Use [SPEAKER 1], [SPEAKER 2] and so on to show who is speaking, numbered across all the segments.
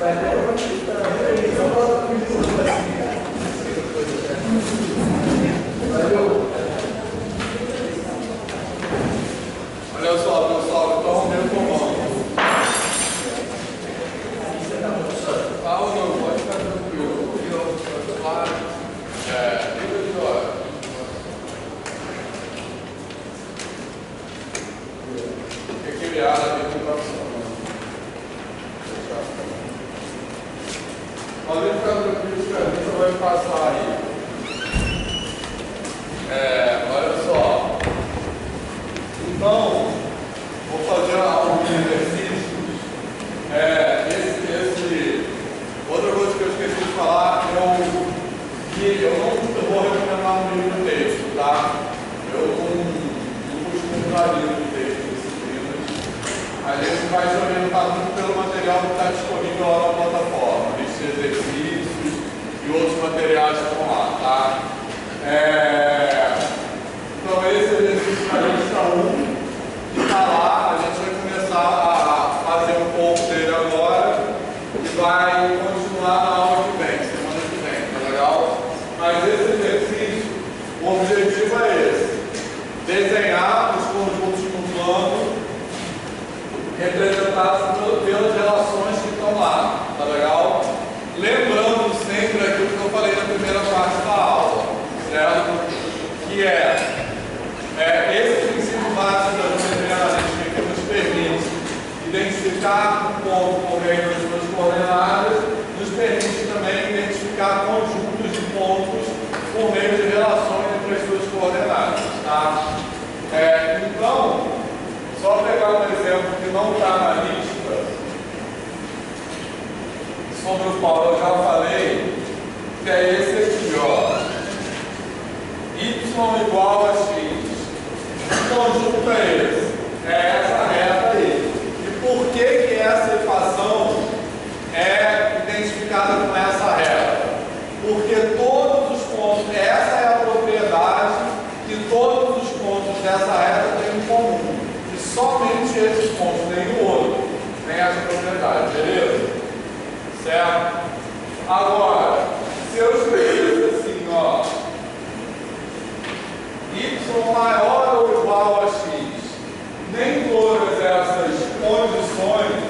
[SPEAKER 1] Olha só, pessoal, então meu comando. Ah, não, pode ficar tranquilo. Fica de hora. Tem que virar a meditação. Pode ficar tranquilo que a gente vai passar aí. Olha só. Então, vou fazer alguns exercícios. Outra coisa que eu esqueci de falar que eu não vou recomendar um livro de texto, tá? Eu não costumo usar livro de texto disciplinas. A gente vai se orientar muito pelo material que está disponível lá na plataforma, esses exercícios e outros materiais que estão lá, tá? Então esse exercício a gente está que está lá, a gente vai começar a fazer um pouco dele agora e vai continuar na aula que vem, semana que vem, tá legal? Mas esse exercício, o objetivo é esse: desenhar os conjuntos no plano representados pelas relações que estão lá, tá legal? Lembrando sempre aquilo que eu falei na primeira parte da aula, certo? Que esse princípio básico da geometria analítica que nos permite identificar um ponto por meio das suas coordenadas, nos permite também identificar conjuntos de pontos por meio de relações entre as suas coordenadas, tá? Então, só pegar um exemplo que não está na lista, sobre o qual eu já falei, que é esse aqui, ó. Y igual a X. Que conjunto é esse? É essa reta aí. E por que essa equação é identificada com essa reta? Porque todos os pontos, essa é a propriedade que todos os pontos dessa reta têm em comum. E somente esses pontos, nenhum outro, tem essa propriedade, beleza? Certo? Agora, se eu escrever assim, ó, Y maior ou igual a X, nem todas essas condições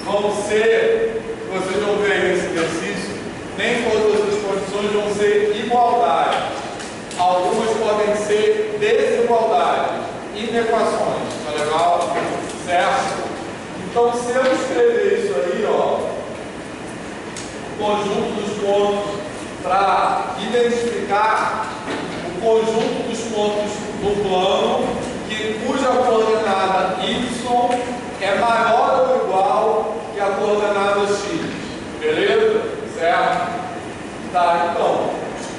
[SPEAKER 1] vão ser, vocês vão ver nesse exercício, nem todas as condições vão ser igualdades. Algumas podem ser desigualdades, inequações, tá legal? Certo? Então, se eu escrever isso aí, ó, o conjunto dos pontos, para identificar o conjunto dos pontos do plano cuja coordenada y é maior ou igual que a coordenada x, beleza? Certo? Tá, então,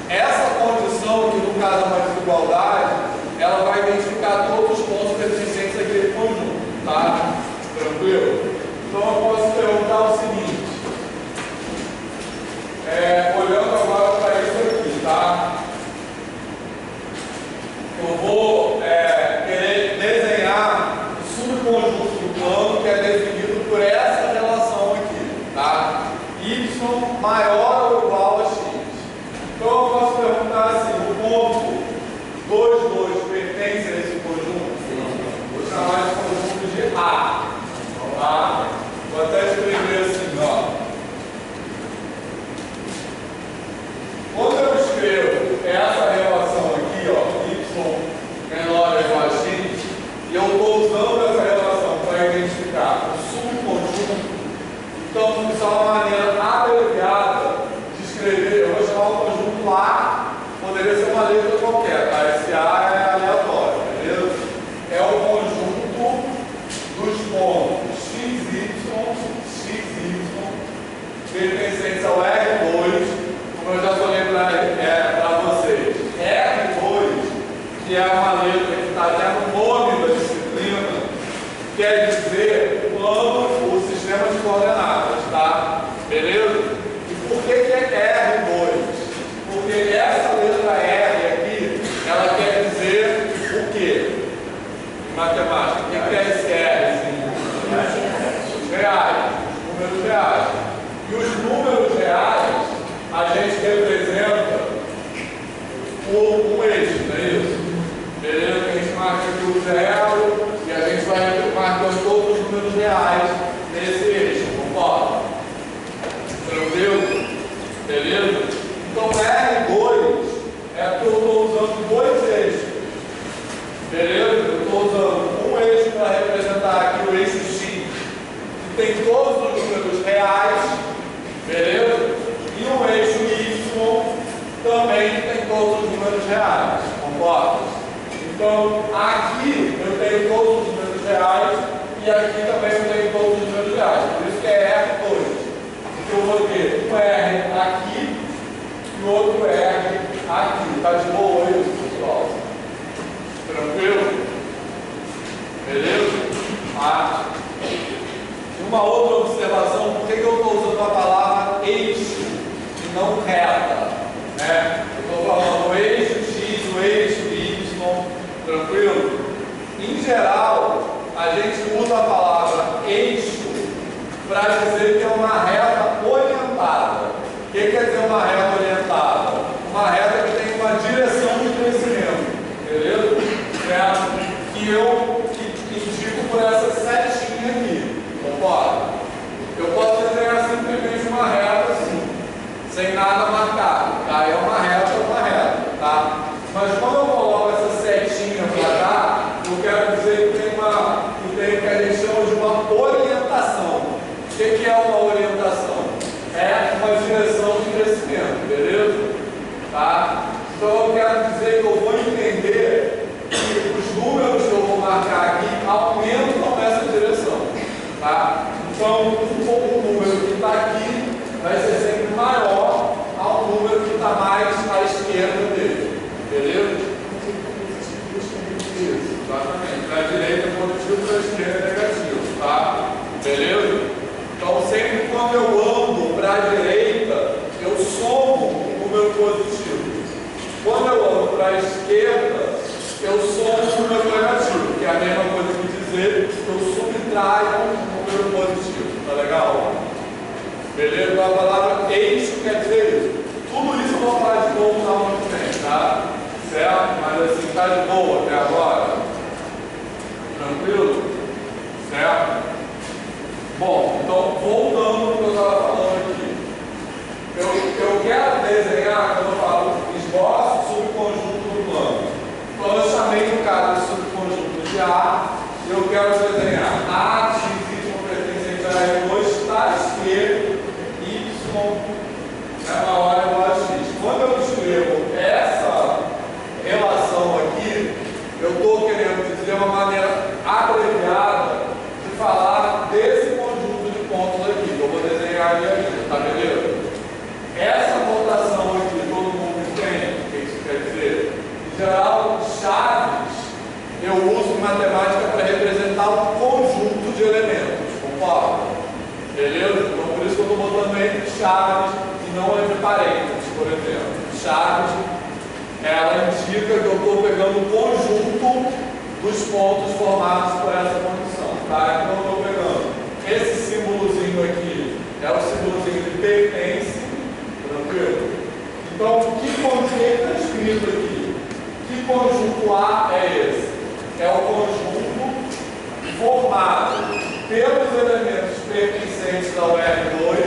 [SPEAKER 1] essa condição, que no caso é uma desigualdade, ela vai identificar todos os pontos pertencentes àquele conjunto, tá? Tranquilo? Então eu posso perguntar o seguinte, olhando agora para isso aqui, tá? Eu vou querer desenhar o subconjunto do plano que é definido por essa relação aqui, tá? Y maior ou igual a x. Então eu posso perguntar assim, o ponto 2, 2 pertence a esse conjunto? Vou chamar esse conjunto de A. Tá? Vou até escrever assim, ó. Quando eu escrevo essa relação aqui, ó, y menor ou igual a x, e eu estou usando essa relação para identificar o subconjunto, então isso é uma maneira abreviada de escrever. Eu vou chamar o conjunto A, poderia ser uma letra qualquer, tá? Esse A é aleatório, beleza? É o conjunto dos pontos pertencentes ao R2, como eu já falei para vocês. R2, que é uma letra que está até no nome da disciplina, quer dizer plano, o sistema de coordenadas, tá? Beleza? E por que é R2? Porque essa letra R aqui, ela quer dizer o quê? Em matemática, o que é esse R? Reais, números reais. tem todos os números reais, beleza? E o eixo Y também tem todos os números reais, concorda? Então, aqui eu tenho todos os números reais e aqui também eu tenho todos os números reais. Por isso que é R2. Porque eu vou ter um R aqui e o outro R aqui. Tá de boa isso, pessoal? Tranquilo? Beleza? E uma outra observação, por que eu estou usando a palavra eixo e não reta? Né? Eu estou falando o eixo X, o eixo Y, tranquilo? Em geral, a gente usa a palavra eixo para dizer que é uma reta orientada. O que quer dizer uma reta orientada? Uma reta que tem uma direção de crescimento, beleza? Certo? Que eu indico por essa setinha aqui, concorda? Eu posso desenhar simplesmente uma reta assim, sem nada marcado, tá? É uma reta, tá? Mas quando eu coloco essa setinha para cá, eu quero dizer que tem o que a gente chama de uma orientação. O que é uma orientação? É uma direção de crescimento, beleza? Tá? Então eu quero dizer que eu vou entender que os números que eu vou marcar aqui aumentam nessa direção, tá? Então o número que está aqui vai ser sempre maior ao número que está mais à esquerda dele, beleza? Isso, exatamente. Da direita é positivo, da esquerda é negativo, tá? Beleza? Então sempre quando eu ando para a direita, eu somo um número positivo. Quando eu ando para a esquerda, eu somo um número negativo, que é a mesma coisa que dizer que eu subtraio um número positivo. Tá legal? Beleza? Então a palavra eixo quer dizer isso. Tudo isso eu vou falar de novo na aula que vem, tá? Certo? Mas assim, tá de boa até agora? Tranquilo? Certo? Bom, então voltando ao que eu estava falando aqui. Eu quero desenhar, quando eu falo esboço, subconjunto do plano. Então eu chamei no caso de subconjunto de A, e eu quero desenhar A, X, Y pertencente a R2, tais que Y é maior ou igual a X. Quando eu escrevo essa relação aqui, eu estou querendo dizer uma maneira abreviada de falar desse conjunto de pontos aqui, que eu vou desenhar ali ainda, tá beleza? Essa notação aqui, todo mundo entende o que isso quer dizer? Em geral, chaves eu uso em matemática para representar um conjunto de elementos, concorda? Beleza? Então por isso que eu estou botando entre chaves e não entre parênteses, por exemplo. Chaves, ela indica que eu estou pegando o conjunto dos pontos formados por essa condição, tá? Então eu estou pegando esse símbolozinho aqui, é o símbolozinho de pertence, tranquilo? Então, que está escrito aqui? Que conjunto A é esse? É o conjunto formado pelos elementos pertencentes ao R2,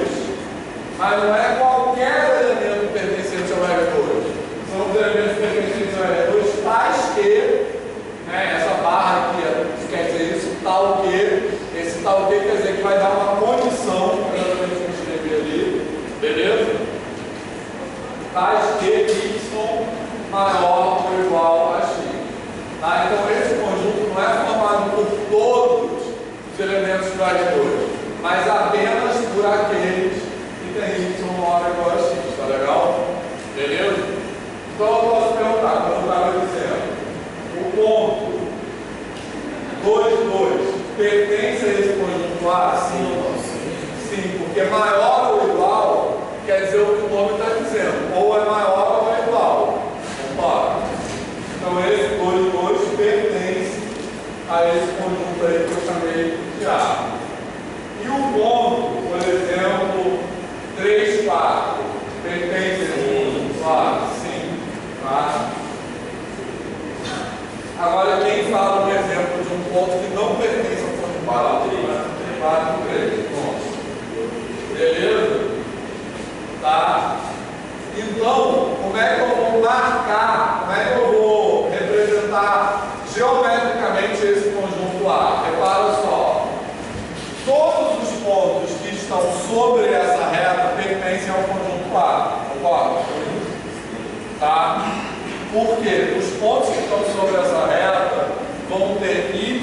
[SPEAKER 1] mas não é qualquer elemento pertencente ao R2. São os elementos pertencentes ao R2 tais que, né, essa barra aqui quer dizer isso, tal que, esse tal que quer dizer que vai dar uma condição, exatamente o que eu escrevi ali, beleza? Tais que Y maior ou igual a X. Tá? Então esse conjunto não é formado por todos os elementos do R2, mas apenas por aqueles que têm Y maior ou igual a X, tá legal? Beleza? Então eu posso perguntar, como eu estava dizendo, o ponto 2, 2 pertence a esse conjunto A? Sim ou não? Sim, porque maior ou igual quer dizer o que o nome está dizendo, ou é maior ou é igual. Concorda? Então esse 2, 2 pertence a esse conjunto aí que eu chamei de A. E o ponto, por exemplo, 3, 4 pertence a esse conjunto A? Sim. Tá? Agora quem fala um exemplo de um ponto que não pertence ao conjunto A? 4, 3. Ponto. Beleza? sobre essa reta pertencem ao conjunto A. Concorda? Tá? Por quê? Os pontos que estão sobre essa reta vão ter y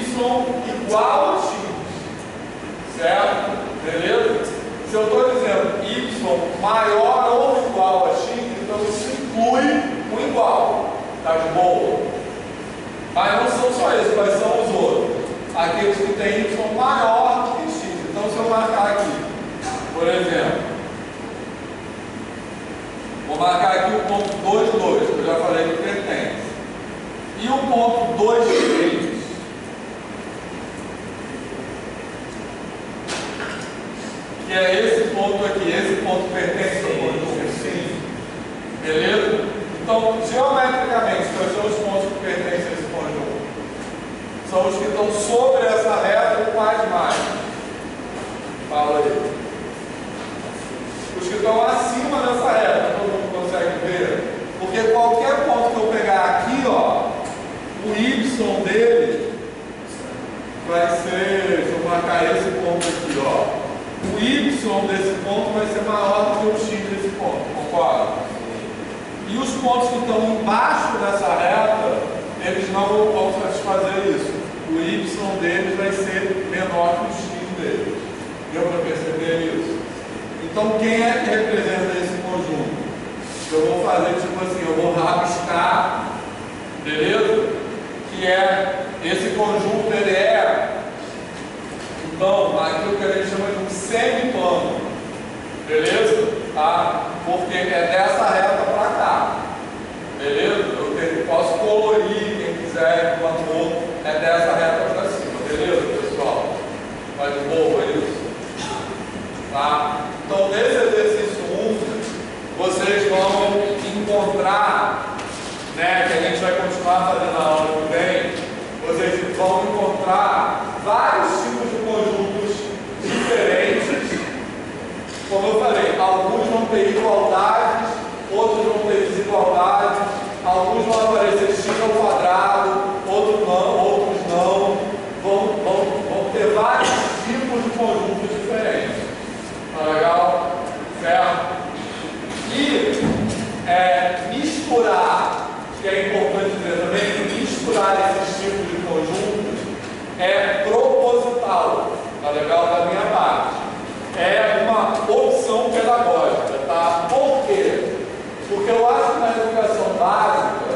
[SPEAKER 1] igual a x. Certo? Beleza? Se eu estou dizendo y maior ou igual a x, então isso inclui o igual. Tá de boa? Mas não são só esses, quais são os outros? Aqueles que têm y maior que x. Então, se eu marcar aqui, por exemplo, vou marcar aqui o ponto 2, 2, que eu já falei que pertence. E o ponto 2, 3. Que é esse ponto aqui. Esse ponto pertence ao conjunto? Sim. Beleza? Então, geometricamente, quais são os pontos que pertencem a esse conjunto? São os que estão sobre essa reta com mais. Fala aí. Os que estão acima dessa reta, todo mundo consegue ver? Porque qualquer ponto que eu pegar aqui, ó, o y dele vai ser, deixa eu marcar esse ponto aqui, ó. O y desse ponto vai ser maior do que o x desse ponto, concorda? E os pontos que estão embaixo dessa reta, eles não vão satisfazer isso. O y deles vai ser menor que o x deles. Deu para perceber isso? Então, quem é que representa esse conjunto? Eu vou fazer tipo assim, eu vou rabiscar, beleza? Que é, esse conjunto, ele é, então, aquilo que a gente chama de um semiplano, beleza? Tá? Porque é dessa reta para cá, beleza? Eu posso colorir, quem quiser, enquanto outro, é dessa reta para cima, beleza, pessoal? Vai de boa isso? Tá? Então, nesse exercício 1, vocês vão encontrar, né, que a gente vai continuar fazendo na aula que vem, vocês vão encontrar vários tipos de conjuntos diferentes. Como eu falei, alguns vão ter igualdades, outros vão ter desigualdades, alguns vão aparecer x ao quadrado, outros não, vão ter vários tipos de conjuntos diferentes. Tá legal? Certo? E misturar, que é importante dizer também, que misturar esses tipos de conjuntos é proposital. Tá legal? Da minha parte. É uma opção pedagógica, tá? Por quê? Porque eu acho que na educação básica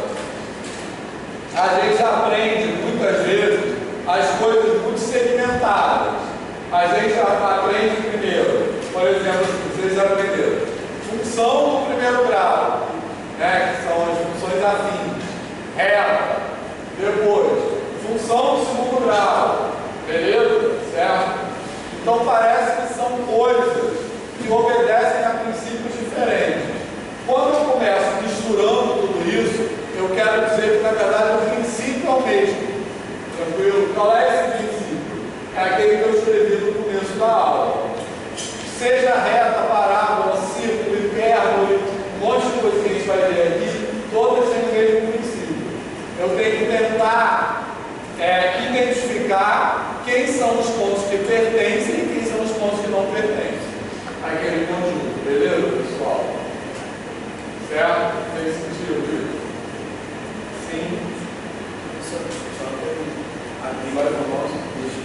[SPEAKER 1] a gente aprende muitas vezes as coisas muito segmentadas. A gente aprende primeiro, por exemplo, vocês já aprenderam função do primeiro grau, né, que são as funções afins, reta, depois função do segundo grau, beleza? Certo? Então parece que são coisas que obedecem a princípios diferentes. Quando eu começo misturando tudo isso, eu quero dizer que na verdade o princípio é o mesmo. Tranquilo? Qual é esse princípio? É aquele que eu escrevi no começo da aula. Seja reta, parábola, círculo, hipérbole, um monte de coisa que a gente vai ver aqui, todas têm o mesmo princípio. Eu tenho que tentar identificar quem são os pontos que pertencem e quem são os pontos que não pertencem àquele conjunto. Beleza, pessoal? Certo? Tem sentido isso? Sim.
[SPEAKER 2] Só uma pergunta. Aqui vai para o nosso curso,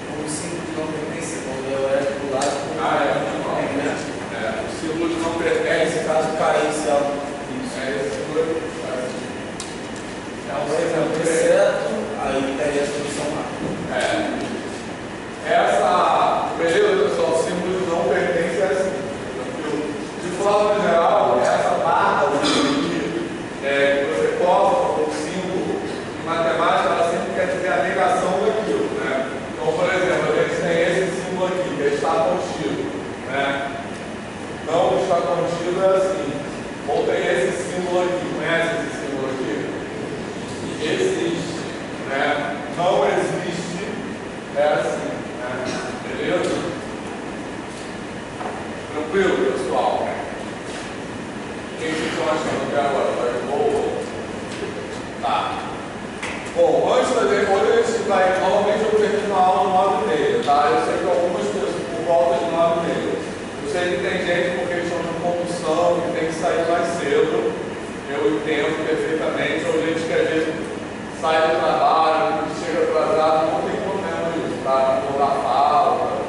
[SPEAKER 2] como símbolo de não pertence, quando eu era do lado,
[SPEAKER 1] né? O símbolo de não pertence,
[SPEAKER 2] caso caísse algo.
[SPEAKER 1] Esse símbolo
[SPEAKER 2] um exemplo certo, aí estaria a solução lá.
[SPEAKER 1] Beleza, pessoal, o símbolo de não pertence é assim. De forma geral, essa barra aqui, que você coloca o símbolo em matemática, ela sempre quer dizer a negação daquilo, né? Então, por exemplo, a gente tem esse símbolo aqui, que é está contido, né? Não está contido é assim. Ou tem esse símbolo aqui, conhece esse símbolo aqui? Existe, né? Não existe, é assim, né? Beleza? Tranquilo, pessoal? O que vocês estão achando até agora? Tá de boa? Tá. Bom, antes da gente, hoje a gente vai, normalmente eu termino a aula 9h30, tá? Eu sei que algumas pessoas por volta de 9h30. sei que tem gente por questão de condução que tem que sair mais cedo, eu entendo perfeitamente, ou gente que às vezes sai do trabalho, que chega atrasado, não tem problema isso, tá? Não dá falta,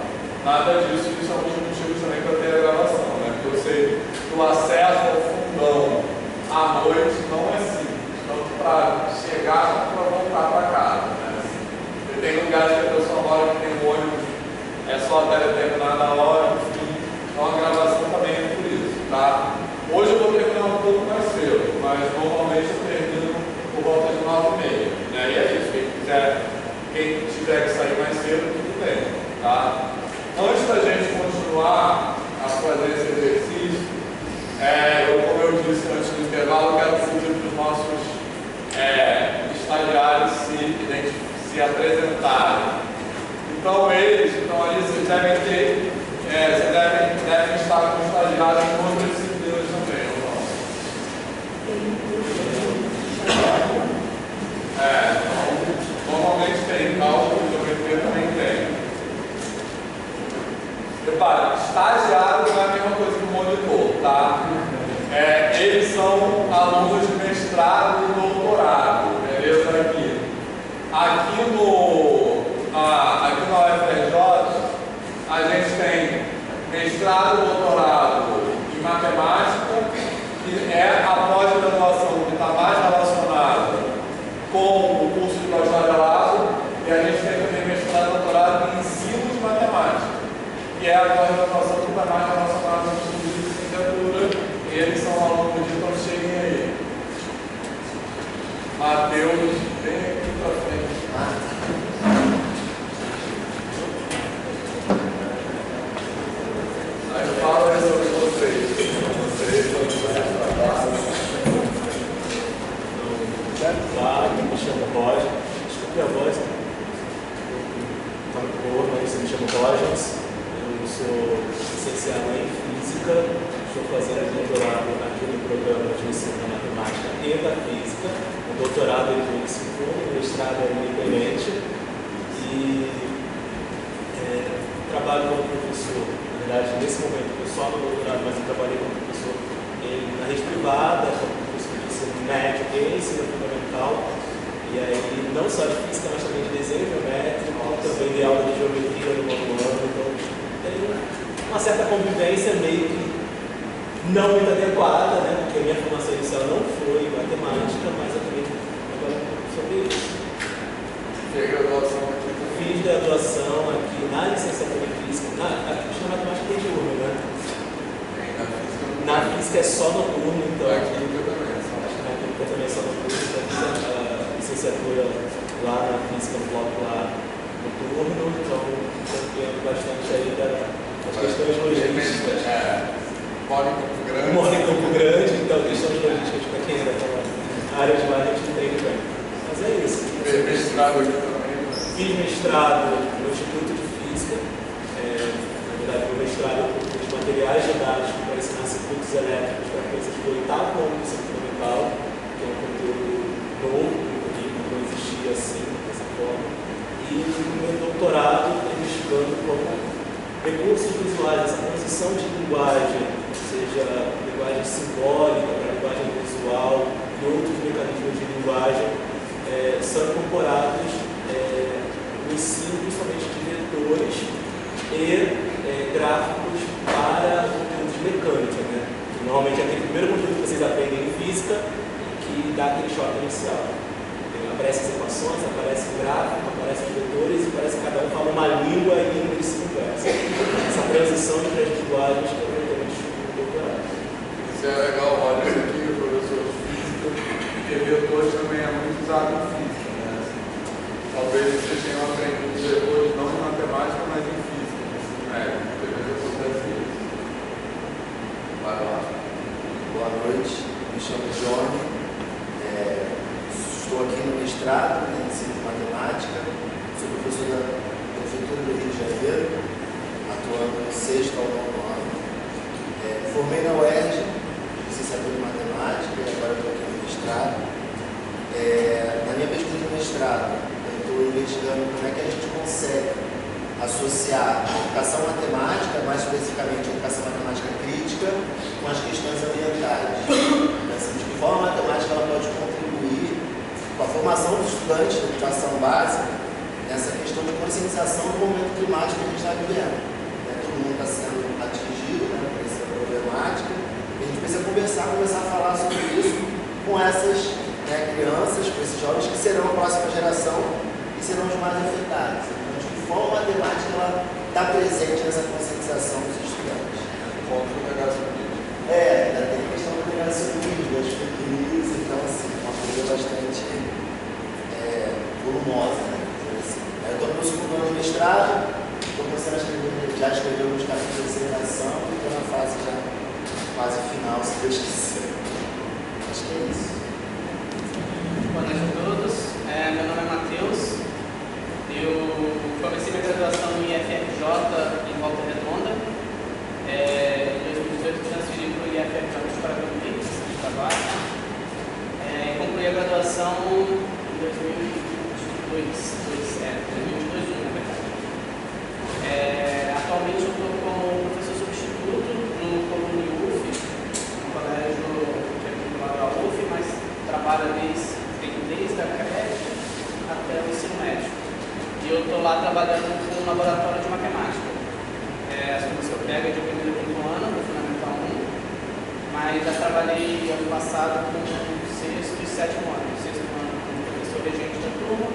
[SPEAKER 1] nada disso, isso é um dos motivos também para ter a gravação, né? Porque eu sei que o acesso ao fundão à noite não é simples, tanto para chegar quanto para voltar para casa, né? E tem lugares que a pessoa mora que tem ônibus, é só até determinada hora, enfim, então a gravação também é por isso, tá? Hoje eu vou terminar um pouco mais cedo, mas normalmente eu termino por volta de 9h30, né? E é isso, quem tiver que sair mais cedo, tudo bem, tá? Antes da gente continuar a fazer esse exercício, como eu disse antes do intervalo, eu quero pedir para os nossos estagiários se apresentarem. Então eles, ali vocês devem ter, devem estar com estagiários em outras disciplinas também, ou não? Então, normalmente tem, cálculo, geometria também tem. Repara, estagiário não é a mesma coisa que monitor, tá? Eles são alunos de mestrado e doutorado, beleza? Aqui na UFRJ, a gente tem mestrado e doutorado em matemática, que é a pós-graduação que está mais relacionada com o curso de bacharelado, e a gente tem também mestrado e doutorado em ensino de matemática, que é a pós-graduação que está mais relacionada com o estudo de licenciatura, e eles são alunos de, então cheguem aí. Mateus, vem aqui para frente. Aí fala sobre vocês.
[SPEAKER 3] Olá, me chamo Roger. Desculpe a voz, está muito boa, mas eu me chamo Roger. Eu sou licenciado em Física, estou fazendo doutorado aqui no programa de ensino da matemática e da física. O doutorado é de ensino, o mestrado é independente e trabalho como professor. Na verdade, nesse momento, eu só no doutorado, mas eu trabalhei como professor na rede privada, como professor de ensino médio e ensino fundamental. E aí, não só de física, mas também de desenho geométrico, também de aula de geometria no nono ano. Então, tem uma certa convivência meio que não muito adequada, né? Porque a minha formação inicial não foi matemática, mas eu também trabalho um pouco sobre isso. Fiz graduação aqui na licenciatura em física, na matemática tem diurno, né? Na física é só noturno, então. Aqui na química também é só noturno, então fiz a licenciatura lá na física, no bloco lá noturno, então compreendo bastante aí das questões logísticas. Moro em Campo Grande, então questões logísticas para quem ainda está na área de lá a gente entende bem. Mas é isso.
[SPEAKER 1] Mestrado aqui também.
[SPEAKER 3] Fiz mestrado no Instituto de Física, na verdade, meu mestrado de materiais didáticos para ensinar circuitos elétricos para crianças do 8º ano do ensino fundamental, que é um conteúdo novo, que não existia assim, dessa forma. E o meu doutorado investigando como recursos visuais, essa transição de linguagem, seja linguagem simbólica para linguagem visual e outros mecanismos de linguagem, são incorporados no ensino, principalmente de vetores e gráficos para conteúdos de mecânica, né? Normalmente é aquele primeiro conteúdo que vocês aprendem em física que dá aquele choque inicial. Aparecem as equações, aparece o gráfico, aparecem os vetores e parece que cada um fala uma língua e eles se conversam. Essa transição entre as linguagens que eu pretendo estudar no doutorado.
[SPEAKER 1] Isso é legal, olha, isso aqui o professor de física, porque vetores também é muito usado em física, né? Talvez vocês tenham aprendido vetores não em matemática, mas em física, às vezes acontece isso. Vai lá.
[SPEAKER 4] Boa noite, me chamo Johnny. Estou aqui no mestrado em ensino de matemática, sou professor da Prefeitura do Rio de Janeiro, atuando no 6º ao 9º ano. Formei na UERJ, licenciatura em matemática, e agora estou aqui no mestrado. Na minha pesquisa de mestrado, eu estou investigando como é que a gente consegue associar a educação matemática, mais especificamente a educação matemática formação dos estudantes da educação básica nessa questão de conscientização do momento climático que a gente está vivendo. Todo mundo está sendo atingido, né, por essa problemática. A gente precisa começar a falar sobre isso com essas, né, crianças, com esses jovens que serão a próxima geração e serão os mais afetados. Então, de que forma a temática ela está presente nessa conscientização dos estudantes.
[SPEAKER 1] Ponto do negacionismo.
[SPEAKER 4] Ainda tem a questão do negacionismo, das fake news, então, assim, uma coisa bastante volumosa, né? Assim. Eu estou no meu segundo ano de mestrado, estou começando a escrever alguns capítulos de dissertação e estou na fase já quase final, se Deus quiser. Acho que é isso.
[SPEAKER 5] Boa noite a todos. Meu nome é Matheus. Eu comecei minha graduação no IFRJ em Volta Redonda. Em 2018 transferi para o IFRJ de Paraguai, de trabalho. Concluí a graduação em 2022, na verdade. Atualmente eu estou como professor substituto no Colune UF, no colégio que é vinculado à UF, mas trabalha desde a creche até o ensino médio. E eu estou lá trabalhando com um laboratório de matemática. As coisas que eu pego é de primeiro e quinto ano, do Fundamental 1, mas já trabalhei ano passado com o sexto e sétimo ano. No sexto ano como professor regente da turma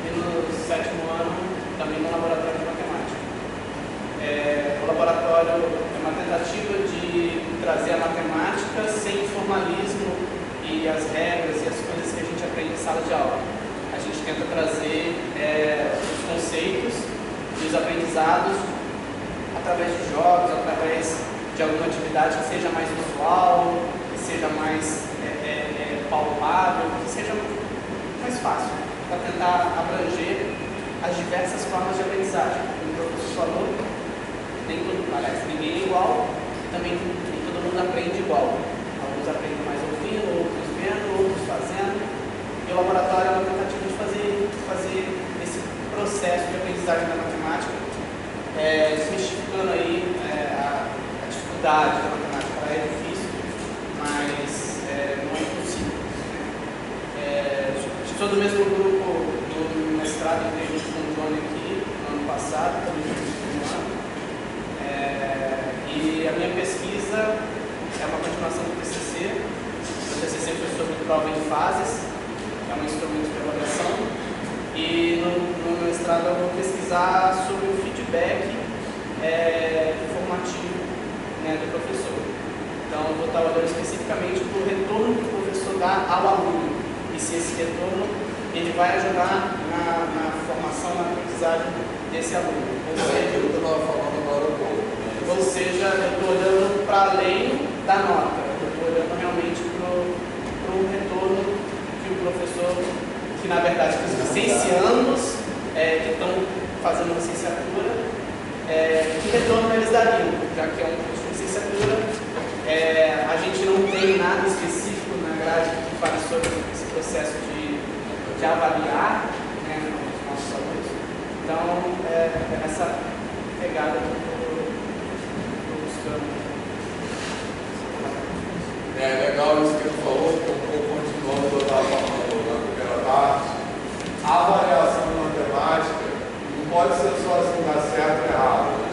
[SPEAKER 5] e no sétimo ano também no laboratório de matemática. O laboratório é uma tentativa de trazer a matemática sem formalismo e as regras e as coisas que a gente aprende em sala de aula. A gente tenta trazer os conceitos e os aprendizados através de jogos, através de alguma atividade que seja mais visual, que seja mais palpável, que seja mais fácil, para tentar abranger as diversas formas de aprendizagem. Como o professor falou, ninguém é igual, também nem todo mundo aprende igual. Alguns aprendem mais ouvindo, outros vendo, outros fazendo. E o laboratório é uma tentativa de fazer esse processo de aprendizagem da matemática, desmistificando aí a dificuldade da matemática. Ela é difícil, mas não é impossível. Sou do mesmo grupo do mestrado, entrei junto com o Johnny aqui no ano passado, também no último ano. E a minha pesquisa é uma continuação do TCC. O TCC foi sobre prova em fases, é um instrumento de avaliação. E no mestrado eu vou pesquisar sobre o feedback formativo, né, do professor. Então eu vou estar olhando especificamente para o retorno que o professor dá ao aluno. E se esse retorno ele vai ajudar na formação, na aprendizagem desse aluno. Ou seja, eu estou olhando para além da nota, eu estou olhando realmente para o retorno que o professor, que na verdade os licenciandos que estão fazendo licenciatura, que retorno eles dariam, já que é um curso de licenciatura, a gente não tem nada específico na grade que fale sobre esse processo de avaliar, né, os nossos alunos. Então, essa pegada que eu estou buscando.
[SPEAKER 1] É legal isso que ele falou, porque um pouco continuando o que eu estava falando na primeira parte. A avaliação de matemática não pode ser só assim, dar certo e errado. Né?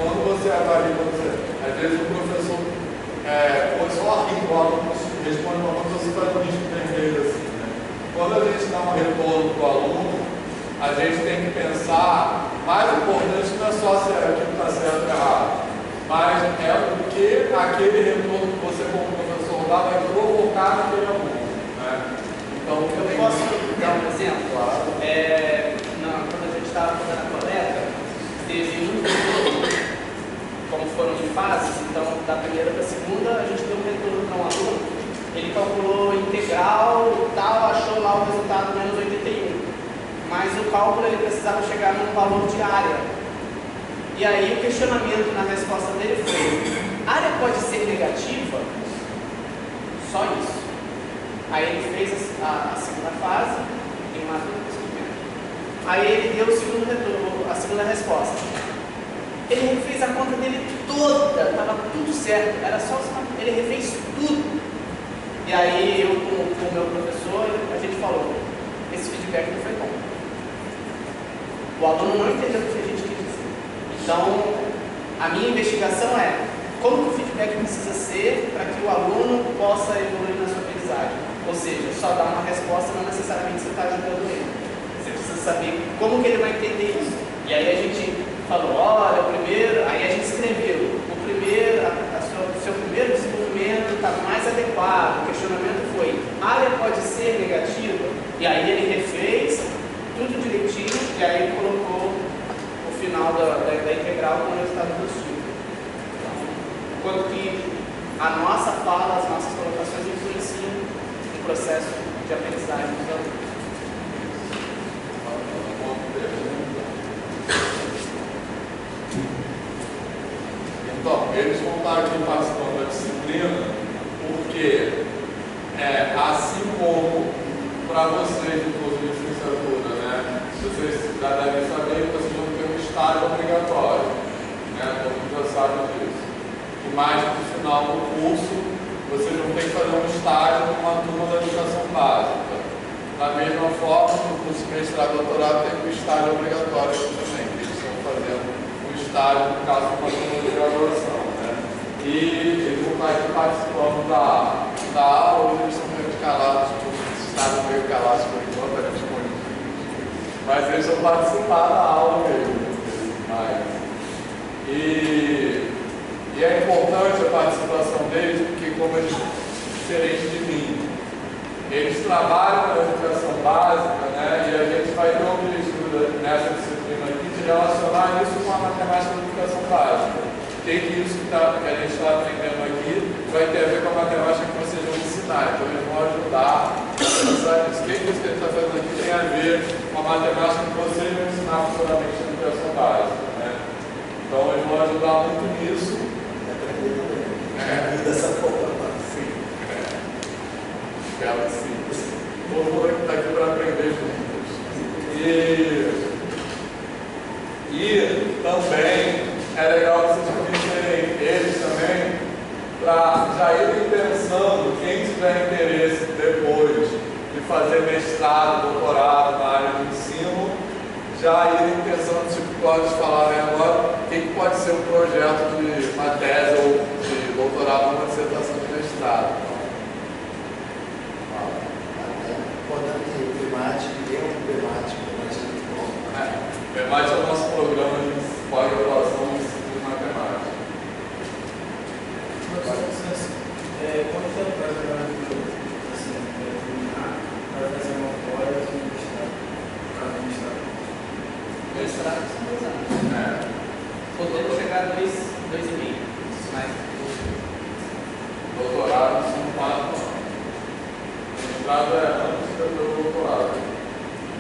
[SPEAKER 1] Quando você avalia, às vezes o professor só rindo, o aluno responde uma coisa, você está no risco vermelho assim. Né? Quando a gente dá um retorno para o aluno, a gente tem que pensar, mais importante não é só se aquilo está certo ou errado, mas é o que aquele retorno que você como professor dá vai provocar naquele aluno. Né? Então,
[SPEAKER 5] eu posso dar um exemplo? Claro. Quando a gente estava fazendo a coleta, teve um retorno, como foram em fases, então da primeira para a segunda a gente deu um retorno para um aluno, ele calculou integral e tal, achou lá o resultado menos 81. Mas o cálculo ele precisava chegar num valor de área. E aí o questionamento na resposta dele foi: área pode ser negativa? Só isso. Aí ele fez a segunda fase, em uma dúvida. Aí ele deu o segundo retorno, a segunda resposta. Ele refez a conta dele toda, estava tudo certo, era só ele refez tudo. E aí eu com o meu professor, a gente falou, esse feedback não foi bom. O aluno não entendeu o que a gente quis dizer. Então, a minha investigação é como que o feedback precisa ser para que o aluno possa evoluir na sua aprendizagem. Ou seja, só dar uma resposta não necessariamente você está ajudando ele. Você precisa saber como que ele vai entender isso. E aí a gente falou, olha, o primeiro, aí a gente escreveu, o seu primeiro desenvolvimento está mais adequado, o questionamento foi, a área pode ser negativa? E aí ele refez tudo direitinho, e aí ele colocou o final da integral com o resultado positivo. Então, quanto que a nossa fala, as nossas colocações influenciam no processo de aprendizagem dos alunos.
[SPEAKER 1] Então, eles vão estar aqui participando da disciplina porque, assim como para vocês, inclusive, de licenciatura, né? Vocês já devem saber que vocês vão ter um estágio obrigatório, né? Todo mundo já sabe disso. E mais no final do curso, vocês vão ter que fazer um estágio numa turma da educação básica. Da mesma forma, no curso de mestrado e doutorado tem um estágio obrigatório também, que eles estão fazendo estágio, no caso, uma turma de graduação, né? E eles vão estar aqui participando da aula, hoje eles estão meio calados, estavam meio calados por enquanto, a gente põe. Mas eles vão participar da aula mesmo. E é importante a participação deles, porque como eles, diferente de mim, eles trabalham na educação básica, né? E a gente vai ter um objetivo nessa disciplina aqui de relacionar isso com a matemática da educação básica. O que isso que a gente está aprendendo aqui vai ter a ver com a matemática que vocês vão ensinar. Então eles vão ajudar a pensar nisso. O que isso que a gente está fazendo aqui tem a ver com a matemática que vocês vão ensinar futuramente na educação básica, né? Então eles vão ajudar muito nisso.
[SPEAKER 4] Aprender também. Dessa forma.
[SPEAKER 1] Sim. Espero que sim. Todo mundo está aqui para aprender juntos. E também é legal que vocês conhecerem eles também, para já irem pensando, quem tiver interesse depois de fazer mestrado, doutorado na área do ensino, já irem pensando, tipo, pode falar agora, o que pode ser um projeto de uma tese ou de doutorado, uma dissertação de mestrado.
[SPEAKER 4] Importante que o temático e eu temático, mas é muito bom.
[SPEAKER 1] Matemática é o nosso programa de pós-graduação em ensino de matemática.
[SPEAKER 2] Quanto tempo vai levar assim, para terminar, para fazer uma fora e
[SPEAKER 5] Mestrado são 2 anos. Podendo chegar a 2,5. Mas
[SPEAKER 1] Doutorado são 4 anos. Mestrado é antes do doutorado.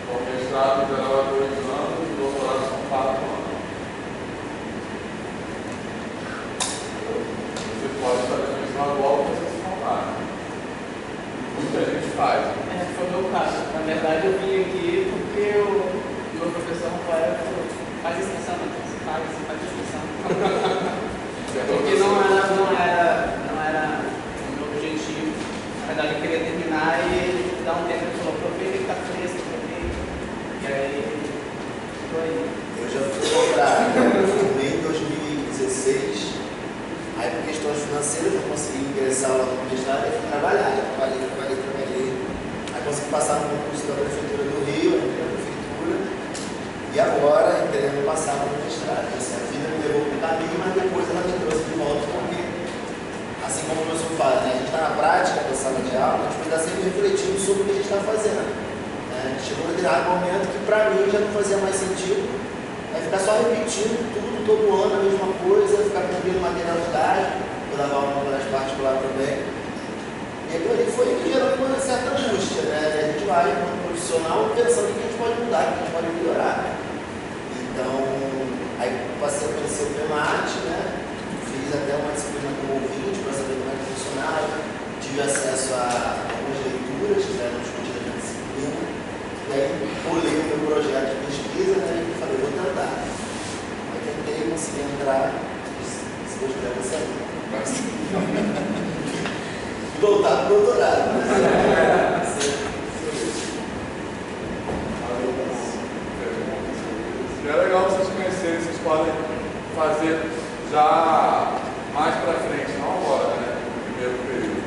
[SPEAKER 1] O mestrado geral é 2 anos e o doutorado são 4 anos. Você pode fazer mestrado logo que você se formar. Muita gente faz.
[SPEAKER 5] foi o meu caso. Na verdade, eu vim aqui porque o meu professor Rafael falou: faz extensão, faz extensão. Porque não era o meu objetivo. Na verdade, eu queria terminar e dar um tempo. Ele falou: aproveita que está fresco, aproveita. E aí, estou aí.
[SPEAKER 4] Eu já fui comprar, eu formei em 2016, aí por questões financeiras eu consegui ingressar lá no mestrado e fui trabalhar. Eu trabalhei. Aí consegui passar no concurso da Prefeitura do Rio, entrei na Prefeitura, e agora, querendo passar no mestrado. Assim, a vida me levou para o caminho, mas depois ela me trouxe de volta, porque, assim como o professor fala, né, a gente está na prática da sala de aula, a gente está sempre refletindo sobre o que a gente está fazendo. Chegou um determinado momento que para mim já não fazia mais sentido ficar só repetindo tudo, todo ano a mesma coisa, ficar cumprindo materialidade, eu dava aula no colégio particular também. E aquilo ali foi gerando uma certa angústia, né? A gente vai, como profissional, pensando o que a gente pode mudar, o que a gente pode melhorar. Então, aí passei a conhecer o PEMAT, né? Fiz até uma disciplina como ouvinte para saber como é que funcionava, tive acesso a algumas leituras que eram discutidas na disciplina. E aí pulei o meu projeto de pesquisa, né, e falei, vou tentar. Aí tentei, consegui entrar, se Deus quiser, vou sair. voltar para o doutorado.
[SPEAKER 1] E é legal vocês conhecerem, vocês podem fazer já mais para frente, não agora, né? No primeiro período.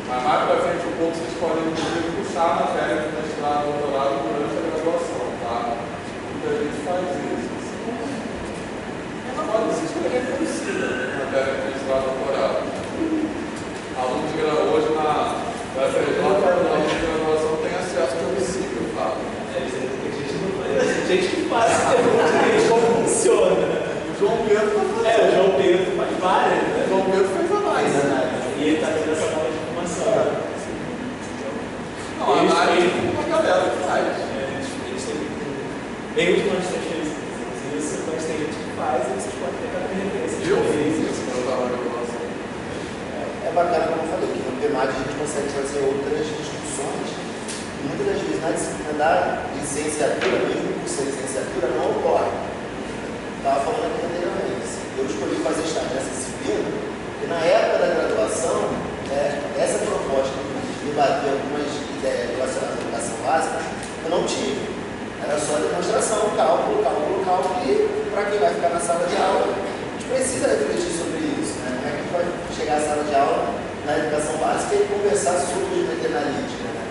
[SPEAKER 1] Mas mais para frente um pouco vocês podem inclusive puxar a matéria de mestrado, doutorado durante a graduação, tá? Muita gente faz isso. Ela pode se escrever conhecida, né? Matéria de mestrado, doutorado. Aluno de graduação hoje na FRJ, aluno de graduação tem acesso ao princípio, tá?
[SPEAKER 3] Gente que faz como funciona.
[SPEAKER 1] O João Pedro está fazendo.
[SPEAKER 3] O João Pedro faz várias, né?
[SPEAKER 1] O João Pedro fez análise.
[SPEAKER 3] E ele está tendo essa nova de informação.
[SPEAKER 1] Não, a análise é uma galera que faz.
[SPEAKER 3] Eles têm nenhum de nós fez isso, mas tem gente que faz e vocês podem pegar como referência.
[SPEAKER 1] Eu fiz isso quando eu estava na graduação.
[SPEAKER 4] É bacana, como eu falei, que no PEMAD a gente consegue fazer outras discussões. Muitas das vezes na disciplina da licenciatura, mesmo por ser licenciatura, não ocorre. Estava falando aqui anteriormente. Eu escolhi fazer estágio nessa disciplina, porque na época da graduação, essa proposta de debater algumas ideias relacionadas à educação básica, eu não tive. Era só demonstração, cálculo, e para quem vai ficar na sala de aula, a gente precisa refletir sobre isso. Né? Como é que a gente vai chegar à sala de aula na educação básica e conversar sobre geometria analítica, né?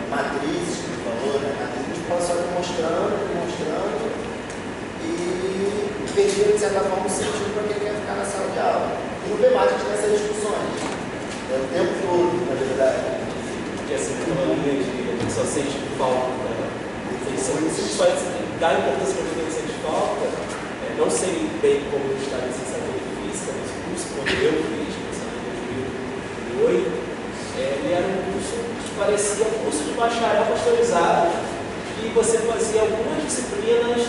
[SPEAKER 4] Matrizes, que falou, né? Matriz a gente pode só demonstrando e perder, de certa forma, o sentido para quem quer ficar na sala de aula. E no PEMAD a gente tem essas discussões. O tempo todo, na verdade.
[SPEAKER 3] Porque assim, uma linha de a gente só sente falta da refeição. Se a gente dá importância para a refeição de falta, não sei bem como está a licenciatura de física, mas o curso, quando eu fiz, em 2008, ele era um curso que parecia um curso de bacharel pastorizado, e você fazia algumas disciplinas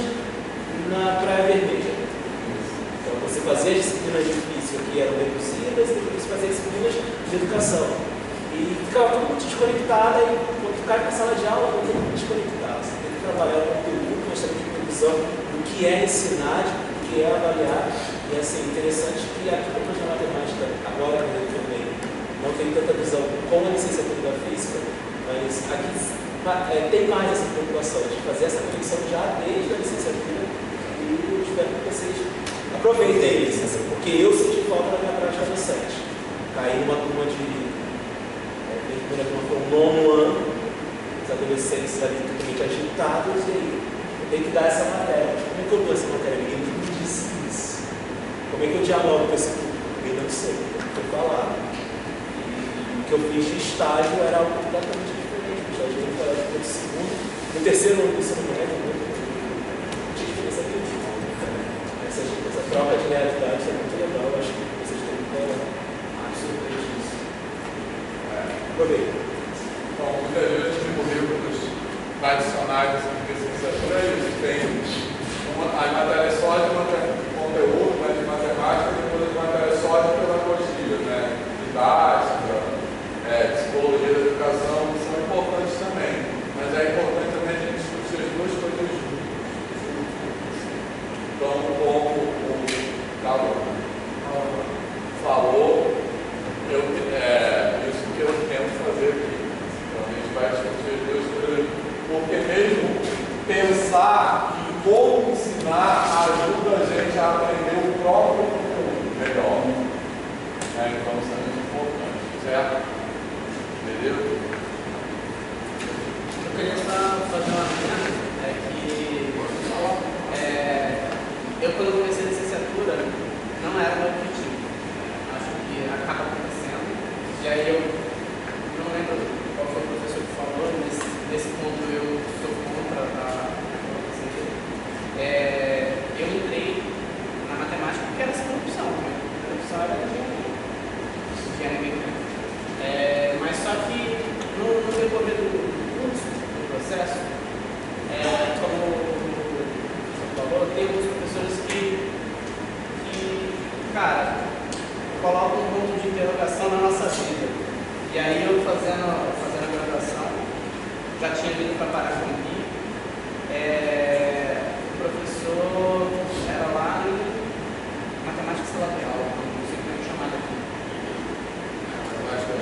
[SPEAKER 3] na Praia Vermelha. Então você fazia as disciplinas de física que eram reduzidas, e depois você fazia disciplinas de educação. E ficava tudo muito desconectado, e quando cai na sala de aula, tudo muito desconectado. Você tem que trabalhar o conteúdo, mas também de produção do que é ensinar, do que é avaliar. E assim, interessante que aqui como na matemática, agora que eu também não tem tanta visão com a licenciatura da física, mas aqui tem mais essa preocupação de fazer essa conexão já desde a licenciatura, e eu espero que vocês aproveitem isso, assim, porque eu senti falta da minha prática docente. Caí numa turma de primeira turma foi o 9º ano, os adolescentes ali totalmente agitados, e aí eu tenho que dar essa matéria. Como é que eu dou essa matéria? Ninguém me disse isso. Como é que eu dialogo com esse público? Eu não sei, eu vou falar. O que eu fiz de estágio era algo completamente diferente. O estágio foi no segundo, no terceiro ano do ensino médio, não tinha diferença nenhuma. Essa troca de realidade é muito legal, acho que vocês têm que ter absolutamente isso. Aproveita.
[SPEAKER 1] Bom, muita gente de currículos tradicionais de licenciatura é isso. Tem as matérias só de conteúdo, né, de matemática, e depois as matérias só de pedagogia, né? Didática, psicologia da educação, que são importantes também. Mas é importante também a gente discutir as duas coisas juntas. Então, como o Carlos falou, isso que eu tento fazer aqui. Então, a gente vai discutir as duas coisas, porque mesmo pensar em como ensinar ajuda a gente a aprender o próprio conteúdo melhor. Então, isso é muito importante, certo? Entendeu?
[SPEAKER 5] Eu queria só fazer uma pergunta, eu quando comecei a licenciatura, não era meu objetivo. Acho que acaba acontecendo. E aí eu não lembro qual foi o professor que falou, mas nesse ponto eu sou contra a eu entrei na matemática porque era a segunda opção. A opção era engenharia. Mas só que no decorrer do curso, do processo, como você falou, tem alguns professores que cara, colocam um ponto de interrogação na nossa vida. E aí eu fazendo a graduação, já tinha vindo para Paraguaçu, o professor era lá em matemática salarial, não sei como é chamado aqui.
[SPEAKER 1] Matemática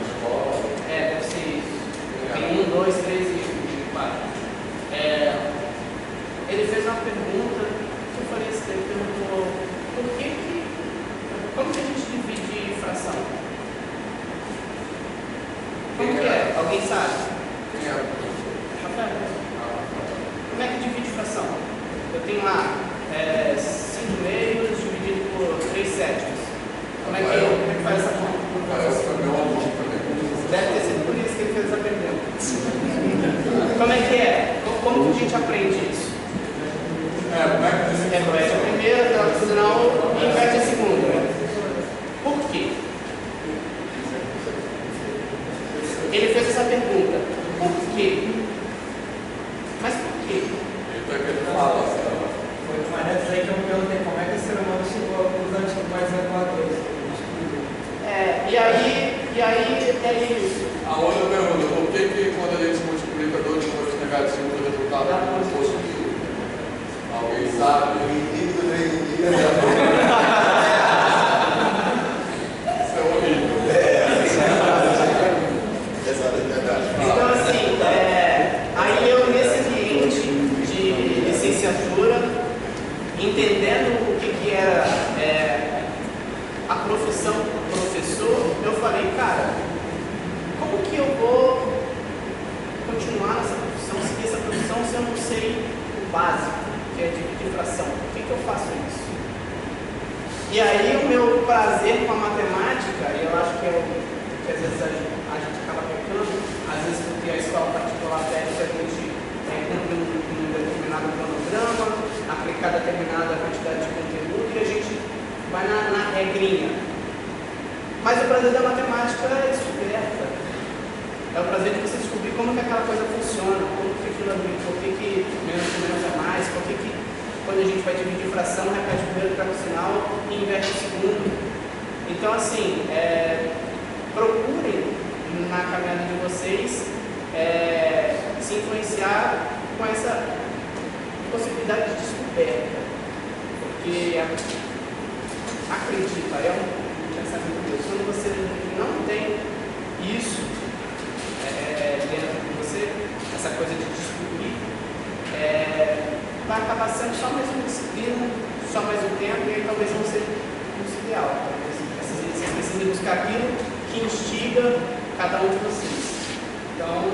[SPEAKER 5] E aí,
[SPEAKER 1] A outra pergunta, por que quando a gente multiplica dois números negativos, o resultado é positivo? Alguém sabe?
[SPEAKER 4] O inimigo do inimigo.
[SPEAKER 1] Isso é horrível.
[SPEAKER 5] então assim, aí eu nesse ambiente de licenciatura, entendendo o que era a profissão professor, eu falei, cara, como que eu vou continuar nessa profissão, seguir essa profissão se eu não sei o básico, que é dividir fração? Por que eu faço isso? E aí o meu prazer com a matemática, e eu acho que que às vezes a gente acaba pecando, às vezes porque a escola particular pede que a gente cumpre um determinado cronograma, aplicar determinada quantidade de conteúdo e a gente vai na regrinha. Mas o prazer da matemática é descoberta. É o prazer de você descobrir como que aquela coisa funciona, como que aquilo ali, por que menos com menos é mais, por que quando a gente vai dividir fração, repete o primeiro para o final e inverte o segundo. Então, assim, procurem na caminhada de vocês se influenciar com essa possibilidade de descoberta. Porque, acredita, é um pensamento meu, quando você não tem isso dentro de você, essa coisa de descobrir, vai acabar sendo só mais uma disciplina, só mais um tempo, e aí talvez não seja o ideal. Vocês precisam buscar aquilo que instiga cada um de vocês. Então,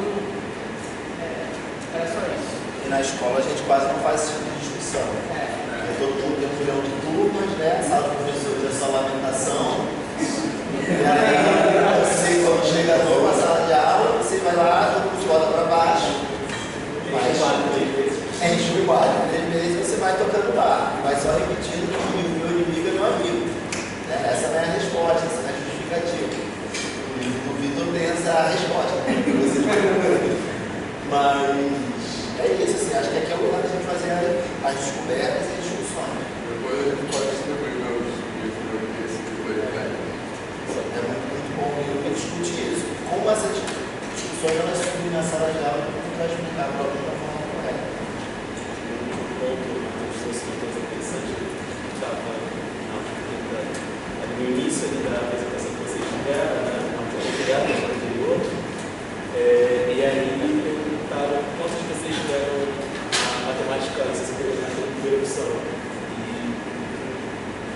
[SPEAKER 5] era só isso.
[SPEAKER 4] E na escola a gente quase não faz esse tipo de discussão. Porque todo mundo tem 1 milhão de turmas, né? A sala do professor é só lamentação. E aí, você, quando chega numa sala de aula, você vai lá, todo mundo bota para baixo. Mas enche o quadro. 3 meses você vai tocando barco. Vai só repetindo que o meu inimigo é meu amigo. Né? Essa não é a resposta, essa não é a justificativa. O Vitor tem essa resposta. Mas é isso, assim, acho que aqui é o lugar da gente fazer as descobertas e as discussões.
[SPEAKER 1] Depois a gente pode distribuir meus
[SPEAKER 4] É muito bom eu discutir isso. Como essas discussões elas surgem na sala de aula, a gente vai explicar para o aluno da forma correta.
[SPEAKER 3] Um ponto, uma discussão interessante que estava no início da apresentação que vocês tiveram, né? No anterior, e aí perguntaram quantos de vocês tiveram a matemática na primeira opção. E,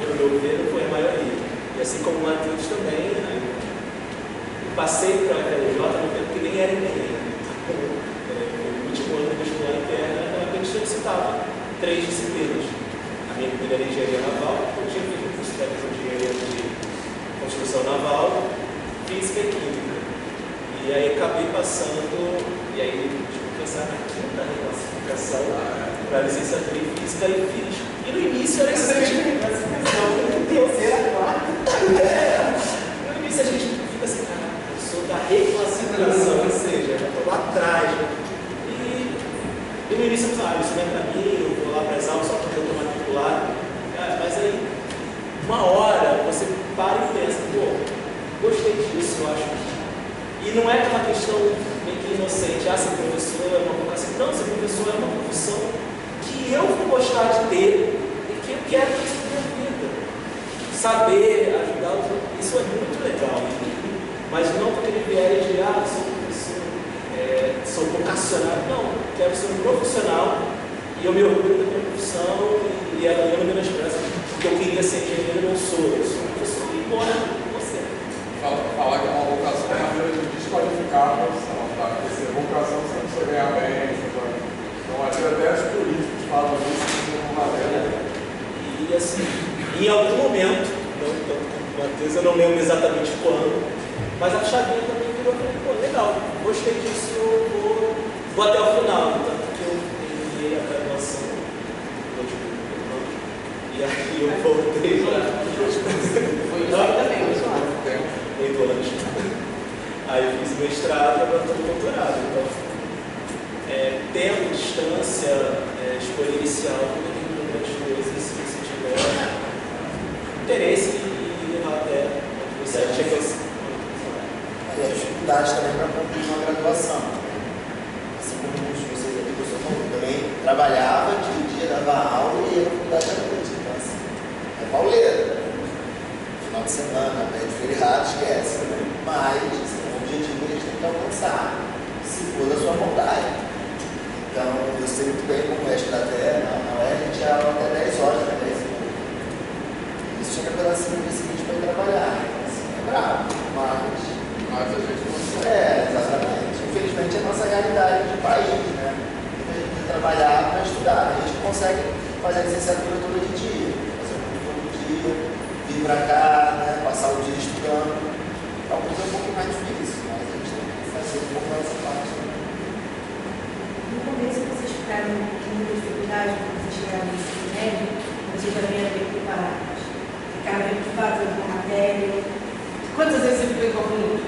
[SPEAKER 3] no meu ver, foi a maioria. E assim como o Matheus também, né, eu passei para a FLJ no tempo que nem era Enem. No último ano do vestibular interno, a gente solicitava 3 disciplinas. A minha primeira era engenharia naval, eu tinha feito um curso de engenharia de construção naval, física e química. E aí acabei passando, e aí tive que pensar na 5ª reclassificação para licenciatura em física e fiz. E no início era excelente. No início a gente fica assim, eu sou da reclassificação, ou seja, já estou lá atrás. E no início eu pensava, isso não é para mim, eu vou lá para as aulas só porque eu estou matriculado. Mas aí, uma hora, você para e pensa, pô, gostei disso, eu acho. E não é aquela questão meio que inocente, ser professor é uma vocação. Não, ser professor é uma profissão que eu vou gostar de ter e que eu quero ter isso na minha vida. Saber, ajudar os outros, isso é muito legal. Mas não com aquele viés de, sou professor, sou vocacionado. Não, quero ser um profissional e eu me orgulho da minha profissão e ela não me menospreza porque eu queria ser engenheiro e não sou. Eu sou uma pessoa que embora você.
[SPEAKER 1] Falar que é uma vocação é a maneira de desqualificar a profissão, tá? Porque se vocação você não precisa ganhar bem, então até os políticos falam isso como uma maneira.
[SPEAKER 3] E assim, em algum momento, não tanto como o Matheus, eu não lembro exatamente quando, mas a chavinha também virou e falei, pô, legal, gostei disso, vou até o final, tanto que eu terminei a graduação, e aí eu voltei para...
[SPEAKER 5] Foi isso aí também, pessoal.
[SPEAKER 3] 8 anos. Aí eu fiz mestrado e agora estou no doutorado. Então, tendo distância, escolha inicial, tem outras coisas, se você tiver interesse em levar até onde você chega.
[SPEAKER 4] dificuldades também para concluir uma graduação. Assim como muitos de vocês aqui, eu também trabalhava dia, dava aula e ia para a faculdade à noite. Então, assim, é pauleira. Final de semana, pé de feriado, esquece. Mas assim, é um objetivo que a gente tem que alcançar, se for da sua vontade. Então, eu sei muito bem como é estudar até, na UERJ a gente ia até 10 horas, né? 10 horas. Isso tinha que acordar assim no dia seguinte para ir trabalhar. Assim, é bravo,
[SPEAKER 1] Mas a gente consegue.
[SPEAKER 4] exatamente. Infelizmente é a nossa realidade de país, né? Muita gente precisa trabalhar para estudar. A gente consegue fazer a licenciatura todo dia, fazer um curso todo dia, vir para cá, né? Passar o dia estudando. Alguns é um pouco mais difícil, mas a gente tem que fazer um pouco dessa parte.
[SPEAKER 6] No começo vocês ficaram com muita dificuldade quando vocês chegaram no ensino médio, vocês já vieram bem preparados. Ficaram bem preocupados com a matéria. Quantas vezes você ficou em comum?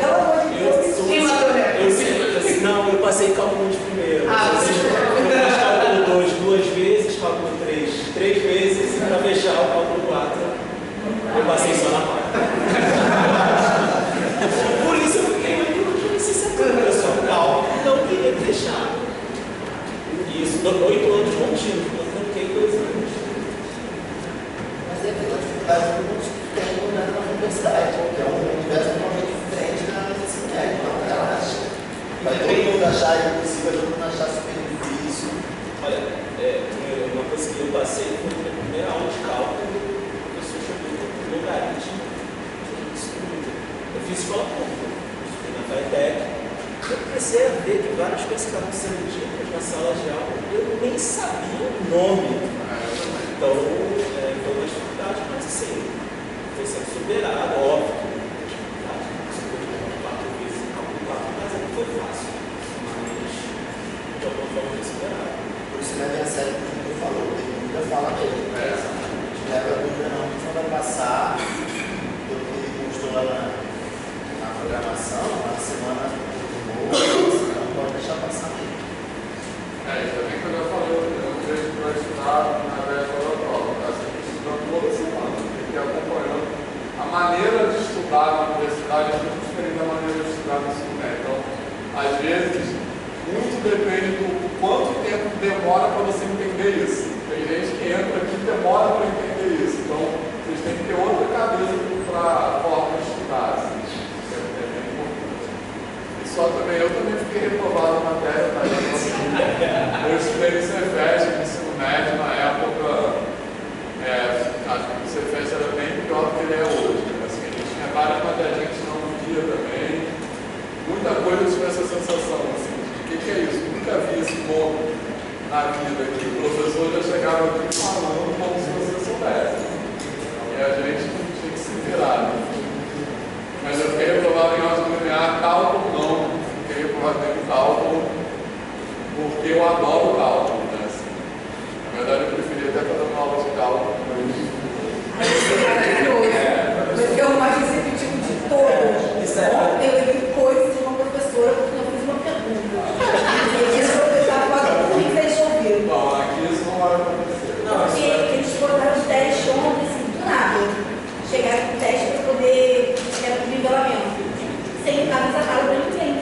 [SPEAKER 6] Pelo amor de Deus. Quem matou ele?
[SPEAKER 3] Não, eu passei cálculo de primeiro. Eu fiz cálculo 2 vezes, cálculo 3 vezes, e para fechar o cálculo 4, eu passei só na quarta. Por isso eu fiquei muito licenciatura. Eu só cálculo não queria deixar. Isso, 8 anos contínuos, eu tranquei 2 anos.
[SPEAKER 4] Mas é aquela dificuldade que muitos têm na universidade, que é um universo totalmente diferente da ensino médio. Então, relaxa. Vai todo mundo achar impossível, vai todo mundo achar super difícil.
[SPEAKER 3] Olha, uma coisa que eu passei foi a primeira aula de cálculo, eu sou chamado de logaritmo. Eu fiz escola pública, estudei na FATEC. Eu comecei a ver que várias coisas que estavam sendo ditas na sala de aula, eu nem sabia o nome. Então, foi uma dificuldade, mas assim, foi sendo superado, óbvio. Dificuldade, você pode ter 4 vezes em cálculo 4, mas não foi fácil. Mas, de alguma forma, foi superado.
[SPEAKER 4] Por isso, na minha série, como eu falou, tem muita fala mesmo. A gente leva a dúvida, não, a gente não vai passar, pelo que mostrou lá na programação, na semana não pode deixar passar mesmo.
[SPEAKER 1] Isso também quando eu falei, eu vejo para estudar na véspera da prova, está sempre estudando toda semana, tem que ir acompanhando. A maneira de estudar na universidade é muito diferente da maneira de estudar no ensino médio. Então, às vezes, muito depende do quanto tempo demora para você entender isso. Tem gente que entra aqui e demora para entender isso. Então, vocês têm que ter outra cabeça para a forma de estudar. Assim. Só também, eu também fiquei reprovado na matéria, tá? Eu estudei no Cefet, no ensino médio, na época, acho que o Cefet era bem pior do que ele é hoje. Assim, a gente tinha várias matérias que a gente não via também. Muita coisa eu tive essa sensação, assim, de que é isso? Nunca vi esse nome na vida aqui. O professor já chegava aqui falando como se você soubesse. E a gente tinha que se virar, né? Mas eu fiquei reprovado em álgebra linear, cálculo não. Fiquei reprovado em cálculo porque eu adoro cálculo, né? Assim, na verdade, eu preferia até estar dando aula de cálculo.
[SPEAKER 6] Mas eu mais receptivo de todas. Eu levei coisas de uma professora porque eu fiz uma pergunta. E esse professor quase tudo resolvido.
[SPEAKER 1] Não, aqui isso não vai acontecer.
[SPEAKER 6] Porque eles botaram os testes ontem, assim, do nada. Chegaram com o teste para poder ter um nivelamento. Sem estar desatado para ninguém.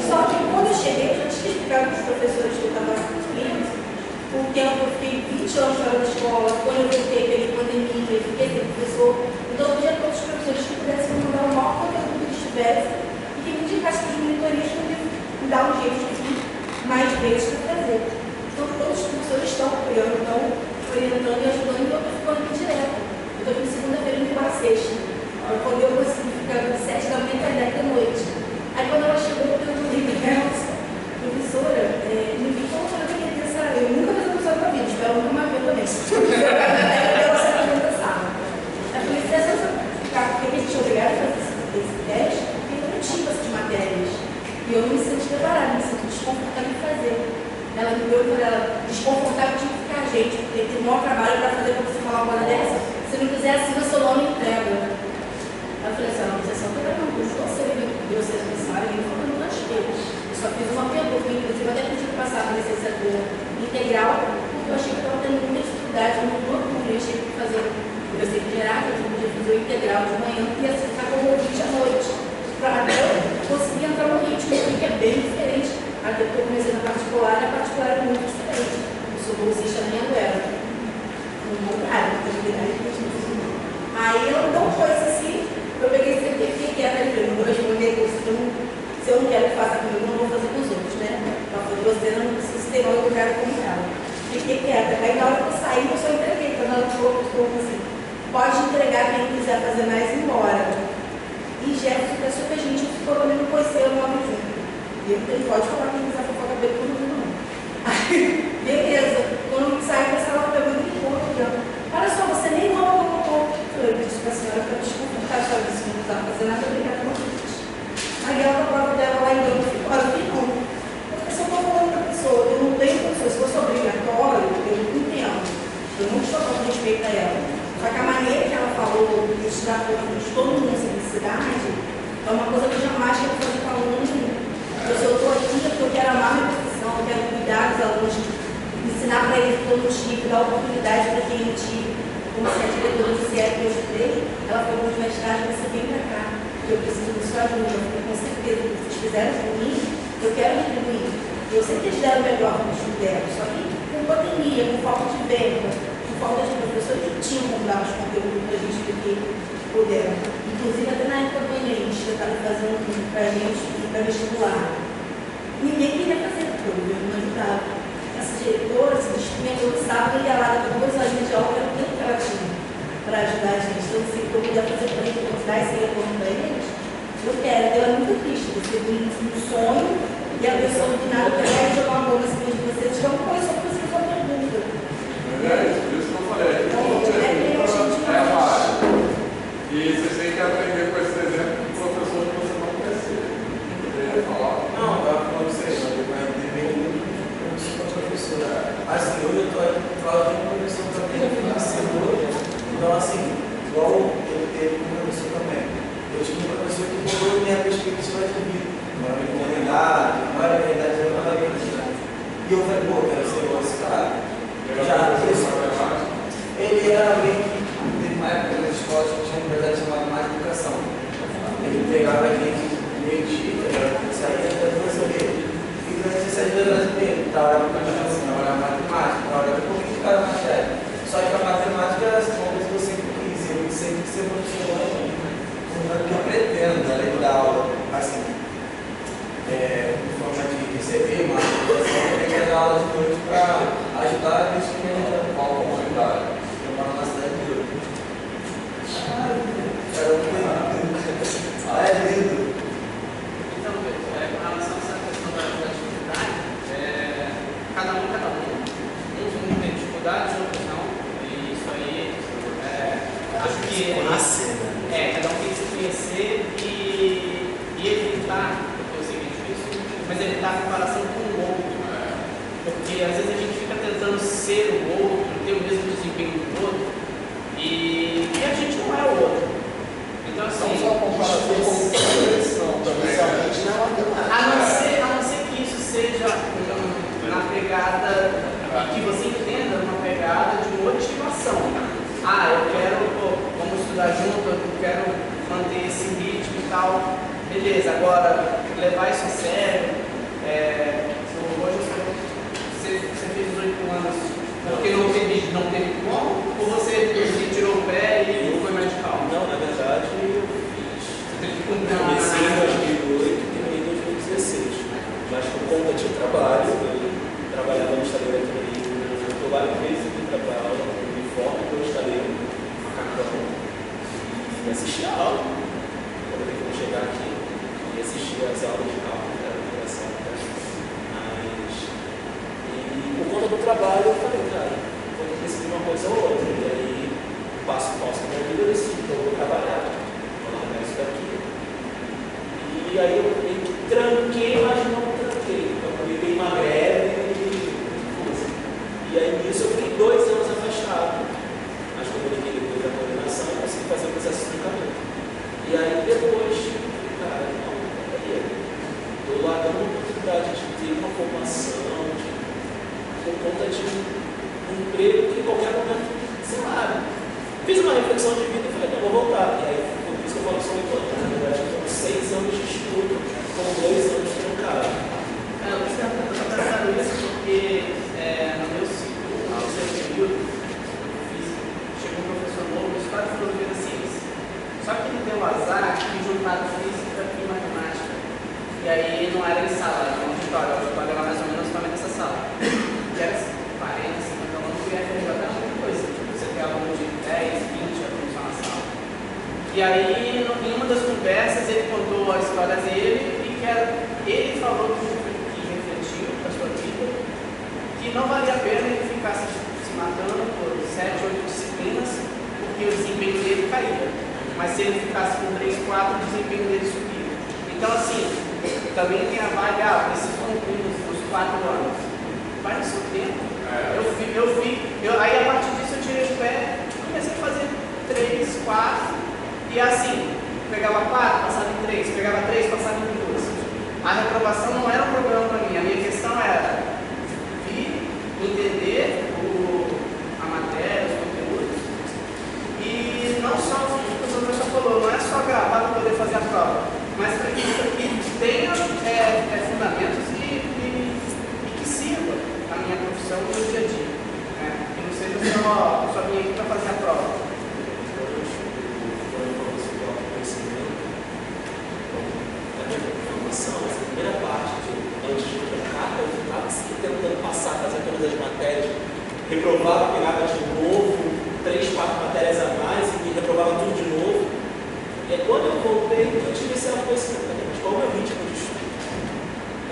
[SPEAKER 6] Só que quando eu cheguei, eu já tinha explicado para os professores que eu estava seguindo. O tempo eu fiquei 20 anos fora da escola. Quando eu voltei, peguei pandemia, eu fiquei sem professor. Então eu pedia para os professores que pudessem me mandar o maior conteúdo que eles tivessem e que me indicassem para os monitorias para me dar um jeito de vir mais vezes para fazer. Então todos os professores estão apoiando, estão orientando e ajudando, e eu estou ficando aqui direto. Eu estou de segunda-feira indo para a sexta, para poder eu conseguir ficar de 7 da manhã até 10 da noite. Aí quando ela chegou, eu perguntei para ela, professora, me vi como eu queria ter essa. Eu nunca fiz uma professora para vida, espero nunca mais ver também. Ela se apresenta da sala. A polícia explicar porque a gente tinha obrigado a fazer esse teste, porque eu não tinha essas matérias. E eu não me sinto preparada, me sinto desconfortável em fazer. Ela me deu para ela desconfortável de ficar a gente, porque tem um maior trabalho para fazer para você falar uma coisa dessa. Se não quiser, assina seu nome e entrega. Eu falei assim, não, vocês são toda não, você viu vocês pensaram, ele falou, não acho que eu só fiz uma pergunta, inclusive até pedi para passar para a licenciatura integral, porque eu achei que eu estava tendo muita dificuldade, no todo mundo, eu achei que fazer, eu sei que gerar, eu podia fazer fazer o integral de manhã e assim ficar como ouvinte à noite. Para eu conseguir entrar no ritmo, que é bem diferente. Até porque eu comecei na particular, e a particular é muito diferente. Eu sou bolsista nem agora. No contrário, aí eu não coisa assim, eu peguei sempre fiquei quieta ali, eu não vou responder, se eu não quero que faça comigo, eu não vou fazer com os outros, né? Para você não precisa ter outro lugar como ela. Fiquei quieta. Aí na hora que eu saí, eu só entreguei. Então na hora que eu falou assim, pode entregar quem quiser fazer mais e ir embora. E Jefferson, que é super gente, ficou também no conhecer o nome junto. E ele pode falar quem quiser fofoca dele, todo mundo não. Aí, beleza. Quando sai da sala, pegou e ficou aqui, ó. Olha só, você nem rouba o corpo. Eu disse para a senhora que eu desconfortável, sabe? Se não precisava fazer nada, obrigada, não fiz. Aí ela, a prova dela lá em Gama, ficou, olha, eu não. Porque se eu estou falando para a pessoa, eu não tenho condições, se fosse obrigatório, eu não entendo. Eu não estou falando respeito a ela. Só que a maneira que ela falou de estudar de todo mundo sem necessidade é uma coisa que eu jamais quero fazer com aluno nenhum. Se eu estou aqui porque eu quero amar minha profissão, eu quero cuidar dos alunos, ensinar para eles todo tipo, dar oportunidade para quem como se a diretora do CIEP que eu estudei, ela falou de mestrado, você vem para cá, que eu preciso da sua ajuda, porque com certeza o que vocês fizeram por mim, eu quero retribuir. Eu sei que eles deram o melhor para o estudo delas, só que com pandemia, com falta de verba, com falta de professores que tinham como dar os conteúdos para a gente do que puderam. Inclusive, até na época do Enem, eles estava fazendo para a gente, para vestibular. Ninguém queria fazer, porque o governo não ajudava. Essa diretora se dispunha todo sábado e ia lá, dava 2 horinhas de aula, que era o tempo que ela tinha para ajudar a gente. Então, se eu puder fazer para eles, dar esse retorno para eles, eu quero. Ela é muito triste. Você tem um sonho e a pessoa no final quer jogar uma bomba em cima de você, tirar uma coisa só para você fazer uma pergunta.
[SPEAKER 1] É isso que eu falei. É válido. E vocês têm que aprender com esse exemplo do professor que você não quer ser. Poderia falar?
[SPEAKER 2] Não, eu estava falando pra vocês, mas depende muito da professora. Assim, hoje eu estou aqui falando de um professor também que ensinou. Então, assim, igual ele teve com o professor também. Eu tive um professor que mudou minha perspectiva de vida. Não era minha comunidade, não era minha idade, não era minha identidade. E eu falei, pô, quero ser igual esse cara. Ele era alguém que teve uma época nas escolas que tinha uma verdade chamada mais educação. Ele pegava a gente meio-dia, saía da dança dele. E durante essa liderança dele, trabalhava com computação, trabalhava matemática, trabalhava com pouquinho de cada matéria. Só que a matemática era uma coisa que eu sempre quis, eu sempre quis ser profissional. O que eu pretendo, além da aula, assim, em forma de receber, mas eu quero dar aula de noite para ajudar a gente a qual comunidade. Eu moro na cidade de Rio. É lindo.
[SPEAKER 5] Então, com relação a essa questão da dificuldade, cada um. Uns tem dificuldade, outros não. E isso aí, acho que cada um tem que se conhecer e evitar, porque eu sei que é difícil, mas evitar a comparação com o outro. Porque às vezes a gente fica tentando ser o outro, ter o mesmo desempenho do outro, e a gente não é o outro. Então, assim,
[SPEAKER 1] não só comparação, como seleção também.
[SPEAKER 5] A não ser que isso seja na pegada, que você entenda uma pegada de motivação. Eu quero, vamos estudar junto, eu quero manter esse ritmo e tal. Beleza, agora levar isso a sério. Hoje você fez 18 anos porque não teve como? Ou você tirou o pé e foi mais calmo?
[SPEAKER 3] Não, na verdade, eu fiz.
[SPEAKER 5] Você teve que cumprir
[SPEAKER 3] Comecei em 2008 e terminei em 2016. Mas por conta de trabalho, eu trabalhava no estaleiro aqui no Rio. Eu estou várias vezes aqui para dar aula, no uniforme do estaleiro, macacão. E assistir a aula. Quando eu tenho que chegar aqui e assistir as aulas de aula, que era engraçado. Por conta do trabalho, eu falei, cara, vou ter que decidir uma coisa ou outra. E aí, passo a passo da minha vida, eu decidi que eu vou trabalhar, vou largar isso daqui. E aí eu meio que tranquei, mas não tranquei. Eu peguei uma greve e aí nisso eu fiquei 2 anos afastado. Mas como eu fiquei depois da coordenação, eu consegui fazer o processo de trancamento. E aí depois, cara, não, peraí, estou largando uma oportunidade de ter uma formação, por conta de um emprego que em qualquer momento, sei lá, fiz uma reflexão de vida e falei, não, vou voltar. E aí, por isso que eu falo que são 8 anos. Na verdade, são 6 anos de estudo, com 2 anos trancados.
[SPEAKER 5] Eu estou pensando isso porque no meu segundo, no terceiro período, chegou um professor novo, História e Filosofia da Ciência. Só que ele deu azar que juntaram física e matemática. E aí não era em sala, era um auditório. O auditório era mais ou menos também nessa sala. E era 40, 50 alunos, e a FRJ era muita coisa. Você tem aluno de 10, 20 alunos na sala. E aí, em uma das conversas, ele contou a história dele e que ele falou que refletiu para sua vida, que não valia a pena ele ficar se matando por 7, 8 disciplinas, porque o desempenho dele caía. Mas se ele ficasse com 3, 4, o desempenho dele subia. Então, assim, também tem a vaga, preciso concluir nos 4 anos. Vai no seu tempo. Aí, a partir disso, eu tirei o pé, comecei a fazer 3, 4, e assim, pegava 4, passava em 3, pegava 3, passava em 2. A reprovação não era um problema para mim, a minha questão era entender a matéria, os conteúdos, e não só o que o professor falou, não é só gravar para poder fazer a prova, mas para que isso aqui tenha fundamentos e que sirva a minha profissão no meu dia a dia. Que não seja só vir aqui para fazer a prova.
[SPEAKER 3] Essa primeira parte, antes de trocar, eu estava tentando passar, fazer todas as matérias, reprovava, pegava de novo, 3, 4 matérias a mais e reprovava tudo de novo. E aí, quando eu voltei, eu tive esse conhecimento, mas qual é o meu ritmo de estudo?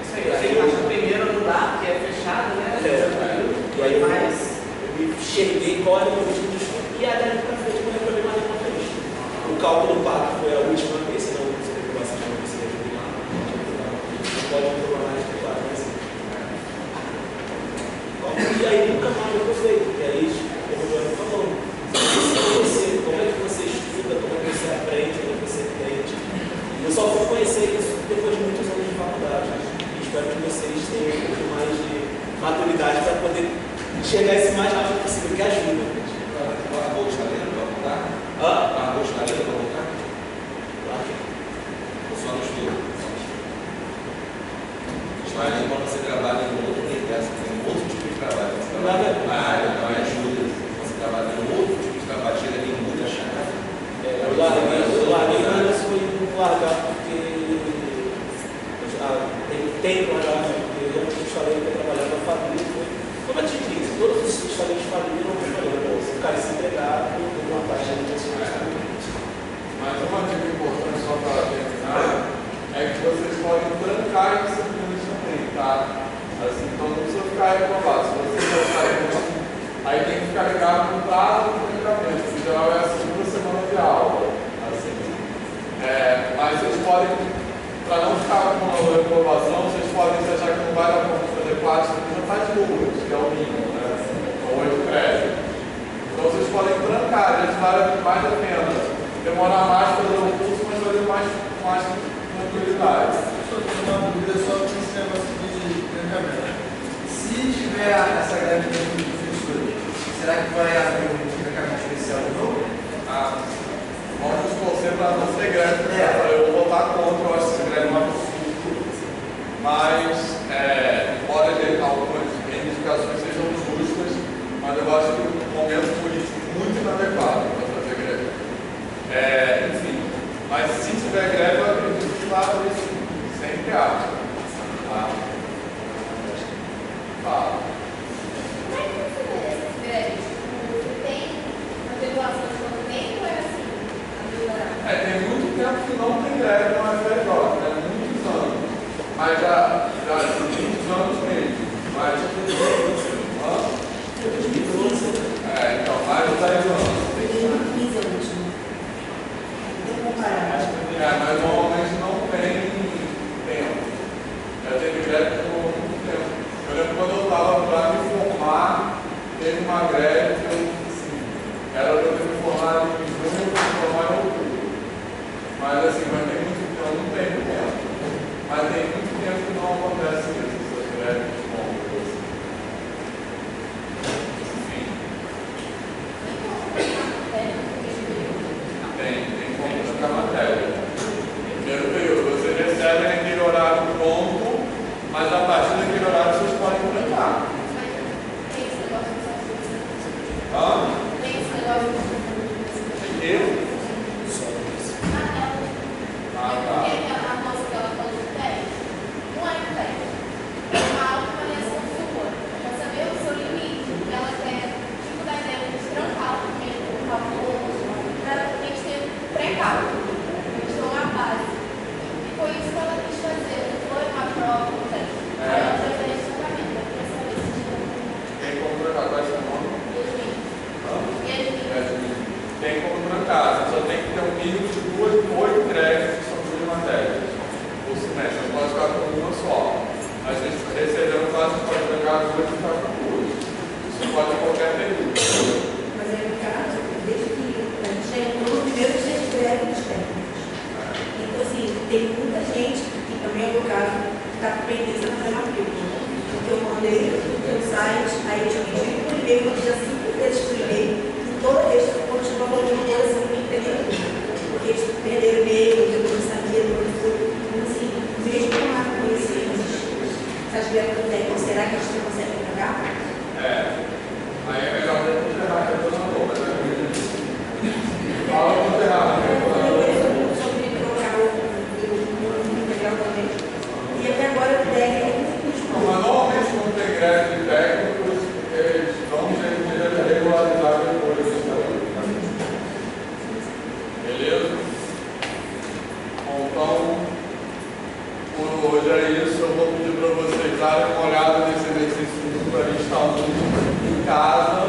[SPEAKER 5] Isso aí, eu acho que primeiro não dá, porque é fechado, né?
[SPEAKER 3] E aí eu me enxerguei qual era o meu ritmo de estudo e a dali para frente eu não reprovei mais nenhuma vez. O cálculo 4 foi a última vez, senão você reprovasse de novo, você ia reprovar. Pode reprovar mais de 4 vezes. E aí nunca mais eu gostei, porque aí, como o João falou, como é que você estuda, como é que você aprende, como é que você entende. Eu só fui conhecer isso depois de muitos anos de faculdade. E espero que vocês tenham um pouco mais de maturidade para poder chegar esse mais rápido possível, que ajuda.
[SPEAKER 1] Largou o estaleiro para voltar? Largou o estaleiro para voltar? Ou só no estudo? Mas quando você trabalha em outro universo, tem outro tipo de trabalho. Você trabalha na área, então ajuda. Você trabalha em outro tipo de trabalho, chega ali muita chave.
[SPEAKER 3] Eu larguei, mas foi largar porque tem que largar, porque eu realmente falei que eu trabalhava na família. Como eu te disse, todos os estaleiros faliram, eu falei, se o cara se entregar, eu dou uma parte da pessoa.
[SPEAKER 1] Mas uma dica importante só para terminar é que vocês podem trancar esse tá? Assim, então não precisa ficar reprovado. Se você não sair, aí tem que ficar ligado no prazo do trancamento. Em geral é a segunda semana de aula. Assim. Mas vocês podem, para não ficar com uma reprovação, vocês podem, se achar que não vai dar conta de fazer 4, você já faz 2, que é o mínimo, né? Ou 8 créditos. Então vocês podem trancar, a gente vale mais a pena demorar mais para fazer o curso, mas fazer mais tranquilidade.
[SPEAKER 2] Uma dúvida só com esse negócio de trancamento. Se tiver essa greve de professores, será que vai haver um trancamento especial de novo?
[SPEAKER 1] Vamos torcer para não ser greve. Eu vou votar contra, eu acho que essa greve é um absurdo. Mas pode ter algumas reivindicações sejam justas, mas eu acho que o momento político muito inadequado para fazer greve. Enfim, mas se tiver greve, eu acredito que vai haver isso. Sempre acha. Fala.
[SPEAKER 6] Como é que funciona essas greves? Tem uma regulação de quanto tempo ou é assim?
[SPEAKER 1] Tem muito tempo que não tem greve no FRJ, muitos anos. Mas já muitos anos mesmo. Mas então, mais de 10 anos.
[SPEAKER 6] 15 anos. Então, comparar.
[SPEAKER 1] Mas normalmente não tem tempo. mínimo de 8 créditos que são 2 matérias por semestre. Você pode ficar com uma só. Às vezes, recebendo quase, você pode pegar 2 e ficar com 2. Isso pode em qualquer período.
[SPEAKER 6] Mas aí, no caso, desde que a gente já entrou no primeiro dia de greve dos técnicos. Então, assim, tem muita gente, que também é o meu caso, que está com pendência na pré-matrícula. Porque eu mandei no site, aí eu tinha pedido por e-mail, eu já 5 vezes por e-mail, e toda vez que eu continuo falando delas, eu não entendo. Porque eles perderam o e-mail, depois não sabia, depois foi. Então, assim, mesmo com a conhecimento, essas greves do técnico, será que a gente não consegue pagar?
[SPEAKER 1] Aí é melhor não enterrar que eu estou na boca, né? Fala para enterrar, né?
[SPEAKER 6] Sobre trocar o integral também. E até agora o técnico
[SPEAKER 1] Mas normalmente quando tem greve de técnicos, eles dão um jeito de regularizar depois. Beleza? Bom, então, por hoje é isso. Eu vou pedir para vocês darem uma olhada nesse exercício que a gente está usando em casa.